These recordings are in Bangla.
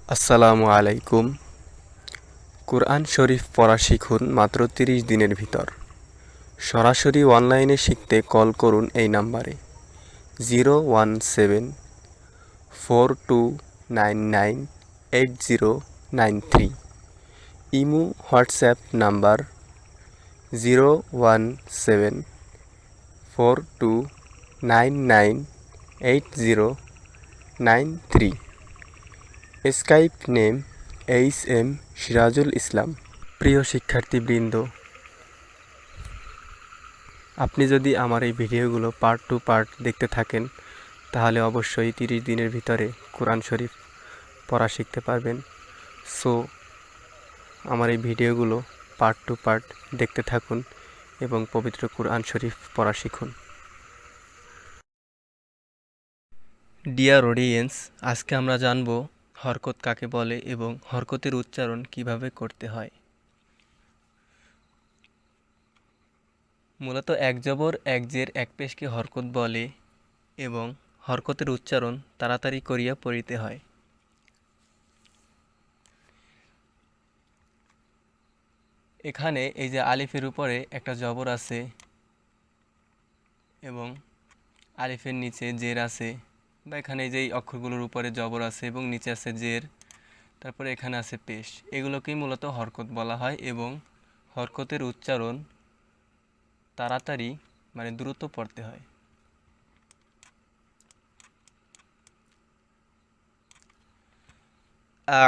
আসসালামু আলাইকুম। কুরআন শরীফ পড়া শিখুন মাত্র 30 দিনের ভিতর। সরাসরি অনলাইনে শিখতে কল করুন এই নাম্বারে 01742998093। Imo WhatsApp number 01742998093। Skype name HM Sirajul Islam. প্রিয় শিক্ষার্থীবৃন্দ, আপনি যদি আমার এই ভিডিওগুলো পার্ট টু পার্ট দেখতে থাকেন তাহলে অবশ্যই 30 দিনের ভিতরে কোরআন শরীফ পড়া শিখতে পারবেন। সো আমার এই ভিডিওগুলো পার্ট টু পার্ট দেখতে থাকুন এবং পবিত্র কোরআন শরীফ পড়া শিখুন। ডিয়ার অডিয়েন্স, আজকে আমরা জানব হরকত কাকে বলে এবং হরকতের উচ্চারণ কিভাবে করতে হয়। মূলত এক জবর এক জের এক পেশকে হরকত বলে এবং হরকতের উচ্চারণ তাড়াতাড়ি করিয়া পড়িতে হয়। এখানে এই যে আলিফের উপরে একটা জবর আছে এবং আলিফের নিচে জের আছে, বা এখানে এই যে অক্ষরগুলোর উপরে জবর আছে এবং নিচে আছে জের, তারপরে এখানে আছে পেশ, এগুলোকেই মূলত হরকত বলা হয় এবং হরকতের উচ্চারণ তাড়াতাড়ি মানে দ্রুত পড়তে হয়।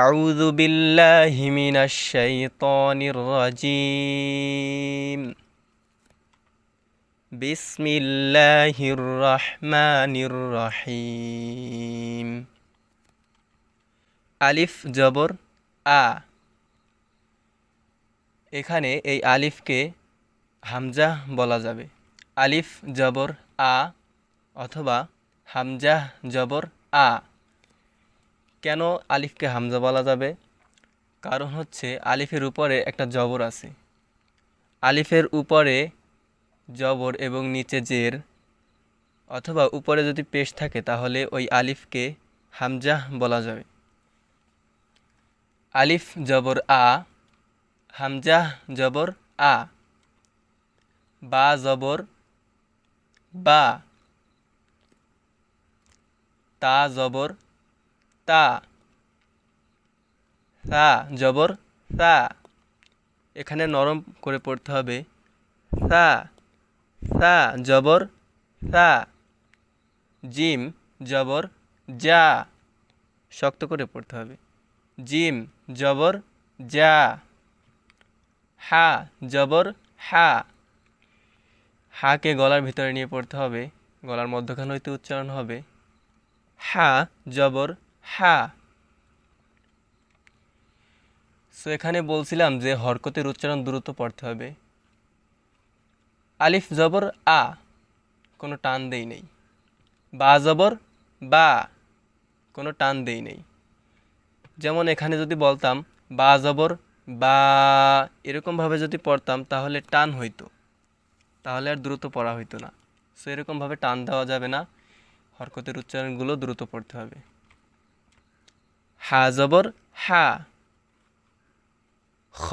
আউযু বিল্লাহি মিনাশ শাইতানির রাজিম। বিসমিল্লাহির রহমানির রহিম। আলিফ জবর আ। এখানে এই আলিফকে হামজা বলা যাবে। আলিফ জবর আ অথবা হামজা জবর আ। কেন আলিফকে হামজা বলা যাবে? কারণ হচ্ছে আলিফের উপরে একটা জবর আছে। আলিফের উপরে জবর এবং নিচে জের অথবা উপরে যদি পেশ থাকে তাহলে ওই আলিফকে হামজা বলা যাবে। আলিফ জবর আ, হামজা জবর আ। বা জবর বা, তা জবর তা, সা জবর সা। এখানে নরম করে পড়তে হবে সা, সা জবর সা। জিম জবর যা, শক্ত করে পড়তে হবে জিম জবর যা। হা জবর হা, হাকে গলার ভিতরে নিয়ে পড়তে হবে, গলার মধ্যখান হইতে উচ্চারণ হবে হা জবর হা। সো এখানে বলছিলাম যে হরকতের উচ্চারণ দ্রুত পড়তে হবে। আলিফ জবর আ, কোনো টান দেই নেই। বা জবর বা, কোনো টান দেই নেই। যেমন এখানে যদি বলতাম বা জবর বা, এরকমভাবে যদি পড়তাম তাহলে টান হইতো, তাহলে আর দ্রুত পড়া হইতো না। সো এরকমভাবে টান দেওয়া যাবে না, হরকতের উচ্চারণগুলো দ্রুত পড়তে হবে। হা জবর হা, খ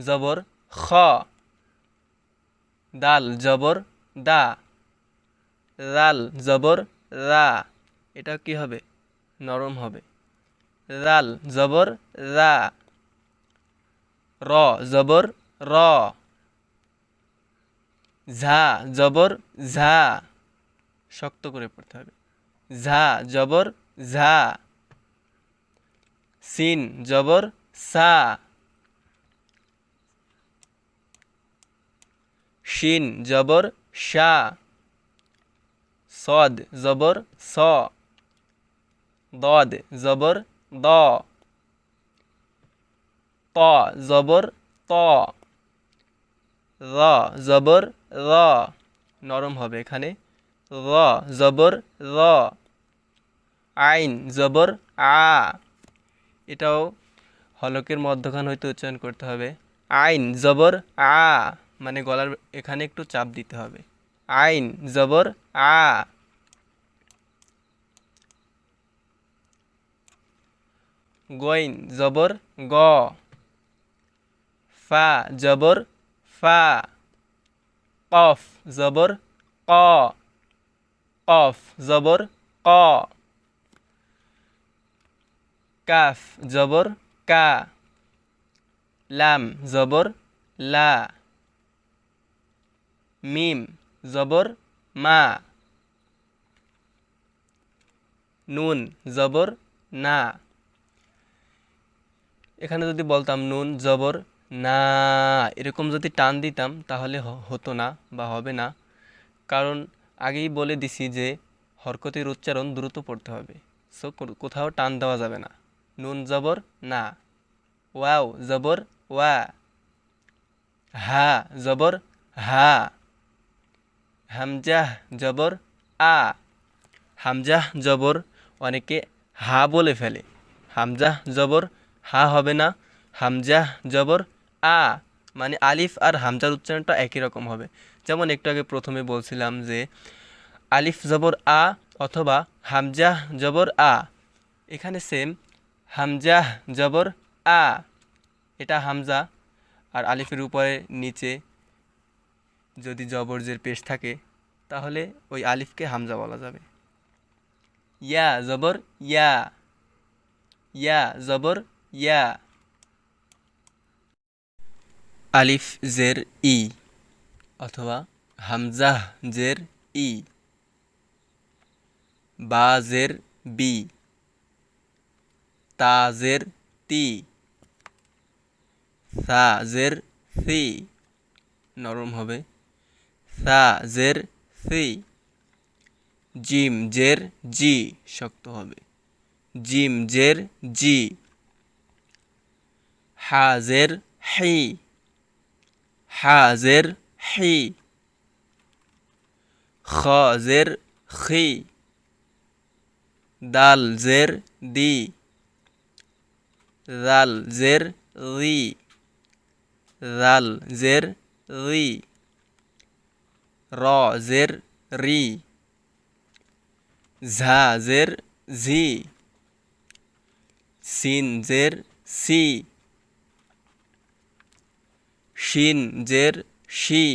জবর খ, দাল জবর দা, রাল জবর রা। এটা কি হবে? নরম হবে। রাল জবর রা। র জবর র, ঝা জবর ঝা, শক্ত করে পড়তে হবে ঝা জবর ঝা। সিন জবর সা, শিন জবর শা। সদ জবর স, দদ জবর দ। ত জবর ত, র জবর র, নরম হবে এখানে র জবর র। আইন জবর আ, এটাও হলকের মধ্যখান হইতে উচ্চারণ করতে হবে। আইন জবর আ, মানে গলার এখানে একটু চাপ দিতে হবে। আইন জবর আ। গইন জবর গ, ফা জবর ফা, কফ জবর ক, কফ জবর ক, কাফ জবর কা, লাম জবর লা, মিম জবর মা, নুন জবর না। এখানে যদি বলতাম নুন জবর না, এরকম যদি টান দিতাম তাহলে হতো না বা হবে না, কারণ আগেই বলে দিছি যে হরকতের উচ্চারণ দ্রুত পড়তে হবে, সো কোথাও টান দেওয়া যাবে না। নুন জবর না, ওয়াও জবর ওয়া, হা জবর হা, হামজাহ জবর আ। হামজাহ জবর অনেকে হা বলে ফেলে, হামজাহ জবর হা হবে না, হামজাহ জবর আ, মানে আলিফ আর হামজার উচ্চারণটা একই রকম হবে। যেমন একটু আগে প্রথমে বলছিলাম যে আলিফ জবর আ অথবা হামজাহ জবর আ, এখানে সেম হামজাহ জবর আ, এটা হামজা, আর আলিফের উপরে নিচে যদি জবরজের পেশ থাকে তাহলে ওই আলিফকে হামজা বলা যাবে। ইয়া জবর ইয়া, ইয়া জবর ইয়া, আলিফ জের ই অথবা হামজাহ জের ই, বা জের বি, তা জের তি, সা জের সি নরম হবে, সা জের সি, জিম জের জি শক্ত হবে, জিম জের জি, হা জের হি, হা জের হি, খ জের খি, দাল জের দি, জাল জের রি, জাল জের রি, র জের রি, ঝা জের ঝি, সিন জের সি, শিন জের শি,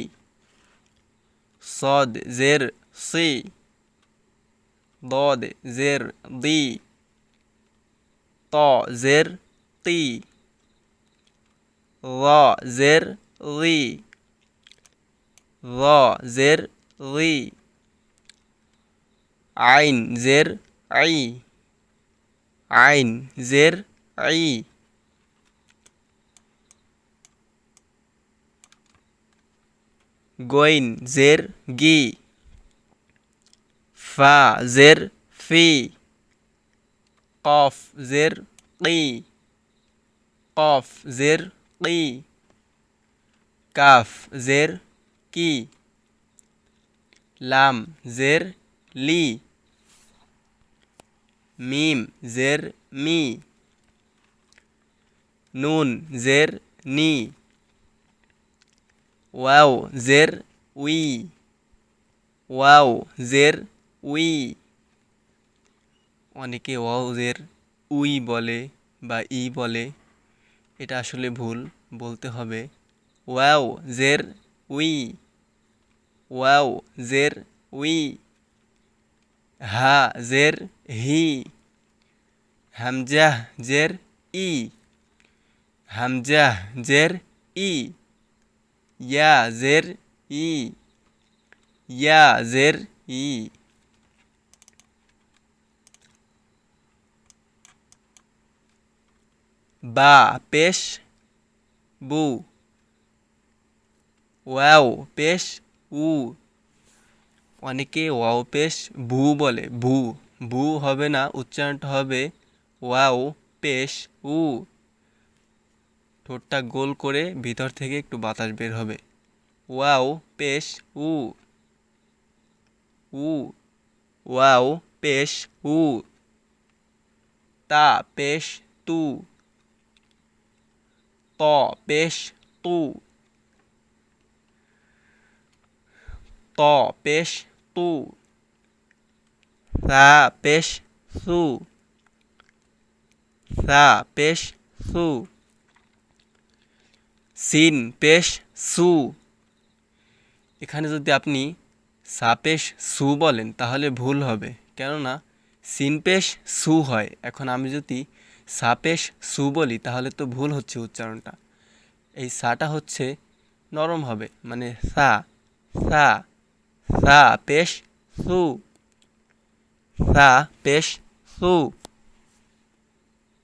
صاد জের সি, ضاد জের দি, ত জের তি, র জের রি, র জের রি, আইন জের আই, আইন জের আই, গইন জের গি, ফা জের ফি, কফ জের কি, কফ জের কি, কাফ জের কি, লাম জের লি, মিম জের মি, নুন জের নি, ওয়াও জের উই, ওয়াও জের উই, অনেকে ওয়াও জের উই বলে বা ই বলে, এটা আসলে ভুল, বলতে হবে ওয়াও জের উই, ওয়াও জের উই, হা জের হি, হামজাহ জের ই, হামজাহ জের ই, ইয়া জের ই, ইয়া জের ই, বা পেশ বু, ওয়াও পেশ উ, অনেকে ওয়াও পেশ ভু বলে, ভু, ভু হবে না, উচ্চারণটা হবে ওয়াও পেশ উ, ঠোঁটটা গোল করে ভিতর থেকে একটু বাতাস বের হবে, ওয়াও পেশ উ, উ, ওয়াও পেশ উ, তা পেশ তু, ত পেশ তু, ত পেশ তু, সা পেশ সু, সা পেশ সু, সিন পেশ সু। এখানে যদি আপনি সা পেশ সু বলেন তাহলে ভুল হবে, কেননা সিন পেশ সু হয়। এখন আমি যদি সা পেশ সু বলি তাহলে তো ভুল হচ্ছে উচ্চারণটা। এই সাটা হচ্ছে নরম হবে, মানে সা সা সা পেশ সু, সা পেশ সু,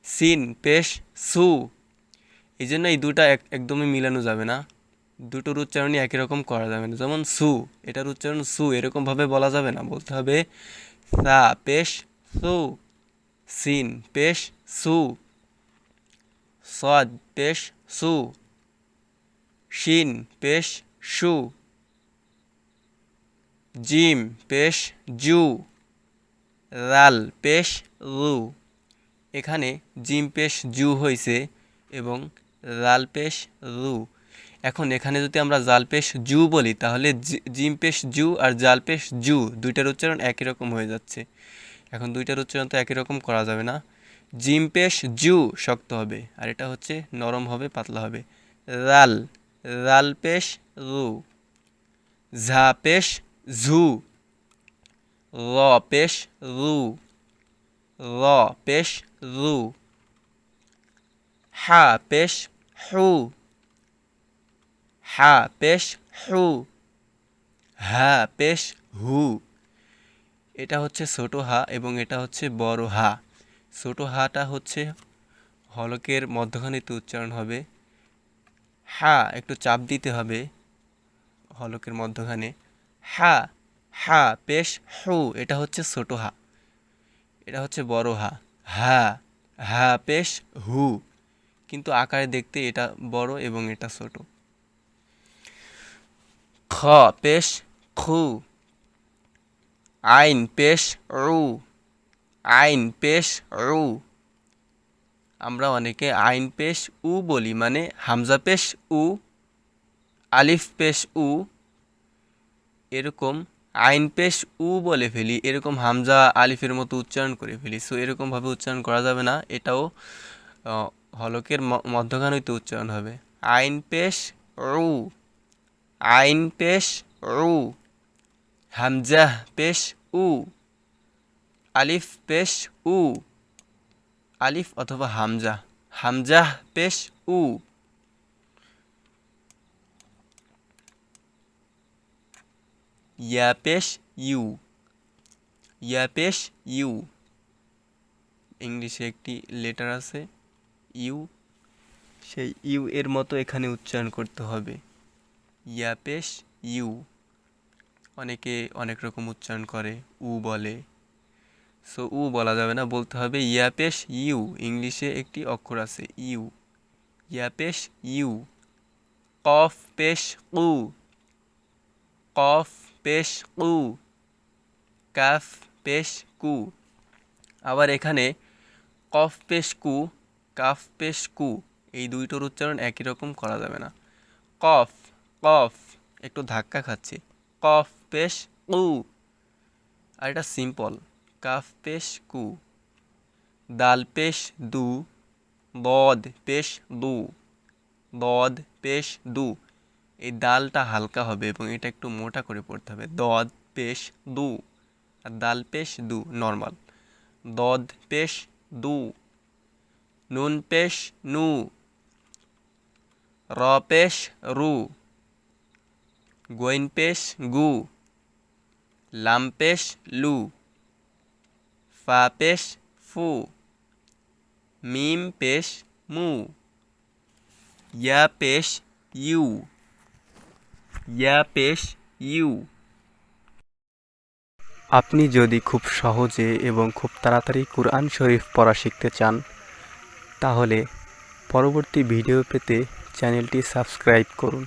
সিন পেশ সু। এই জন্য এই দুটা একদমই মিলানো যাবে না, দুটোর উচ্চারণই একই রকম করা যাবে না। যেমন সু, এটার উচ্চারণ সু এরকমভাবে বলা যাবে না, বলতে হবে সা পেশ সু, সিন পেশ সু, সদ পেশ সু, শিন পেশ শু, জিম পেশ জু, রাল পেশ রু। এখানে জিম পেশ জু হয়েছে এবং রাল পেশ রু। এখন এখানে যদি আমরা জাল পেশ জু বলি তাহলে জিম পেশ জু আর জাল পেশ জু দুইটার উচ্চারণ একই রকম হয়ে যাচ্ছে। এখন দুইটার উচ্চারণ তো একই রকম করা যাবে না। জিম পেশ জু শক্ত হবে আর এটা হচ্ছে নরম হবে, পাতলা হবে। রাল, রাল পেশ রু, ঝা পেশ ঝু, র পেশ রু, র পেশ রু, হা পেশ হু, হা পেশ হু, হা পেশ হু। এটা হচ্ছে ছোট হা এবং এটা হচ্ছে বড় হা। ছোট হাটা হচ্ছে হলকের মধ্যখানেতে উচ্চারণ হবে। হা একটু চাপ দিতে হবে হলকের মধ্যখানে। হা, হা পেশ হু, এটা হচ্ছে ছোট হা, এটা হচ্ছে বড় হা। হা, হা পেশ হু, কিন্তু আকারে দেখতে এটা বড় এবং এটা ছোট। খ পেশ খু, আইন পেশ রু, আইন পেশ রু। আমরা অনেকে আইন পেশ উ বলি, মানে হামজা পেশ উ, আলিফ পেশ উ, এরকম আইন পেশ উ বলে ফেলি, এরকম হামজা আলিফের মতো উচ্চারণ করে ফেলি। সো এরকমভাবে উচ্চারণ করা যাবে না, এটাও হলকের মধ্যখান হইতে উচ্চারণ হবে। আইন পেশ রু, আইন পেশ রু, হামজা পেশ উ, আলিফ পেশ উ, আলিফ অথবা হামজা, হামজা পেশ উ। ইয়া পেশ ইউ, ইয়া পেশ ইউ। ইংলিশে একটি লেটার আছে ইউ, সেই ইউ এর মতো এখানে উচ্চারণ করতে হবে। ইয়া পেশ ইউ। অনেকে অনেক রকম উচ্চারণ করে, উ বলে। সো উ বলা যাবে না, বলতে হবে ইয়া পেশ ইউ। ইংলিশে একটি অক্ষর আছে ইউ, ইয়া পেশ ইউ। কফ পেশ কু, কফ পেশ কু, কাফ পেশ কু। আবার এখানে কফ পেশ কু, কাফ পেশ কু, এই দুইটোর উচ্চারণ একই রকম করা যাবে না। কফ, কফ একটু ধাক্কা খাচ্ছে, কফ পেশ কু। আর এটা সিম্পল, কাফ পেশ কু। দাল পেশ দু, দদ পেশ দু, দদ পেশ দু। এই দালটা হালকা হবে এবং এটা একটু মোটা করে পড়তে হবে। দদ পেশ দু আর দাল পেশ দু নর্মাল। দদ পেশ দু, নুন পেশ নু, র পেশ রু, গোইন পেশ গু, লাম পেশ লু, ফা পেশ ফু, মিম পেশ মু, ইয়া পেশ ইউ, ইয়া পেশ ইউ। আপনি যদি খুব সহজে এবং খুব তাড়াতাড়ি কুরআন শরীফ পড়া শিখতে চান তাহলে পরবর্তী ভিডিও পেতে চ্যানেলটি সাবস্ক্রাইব করুন।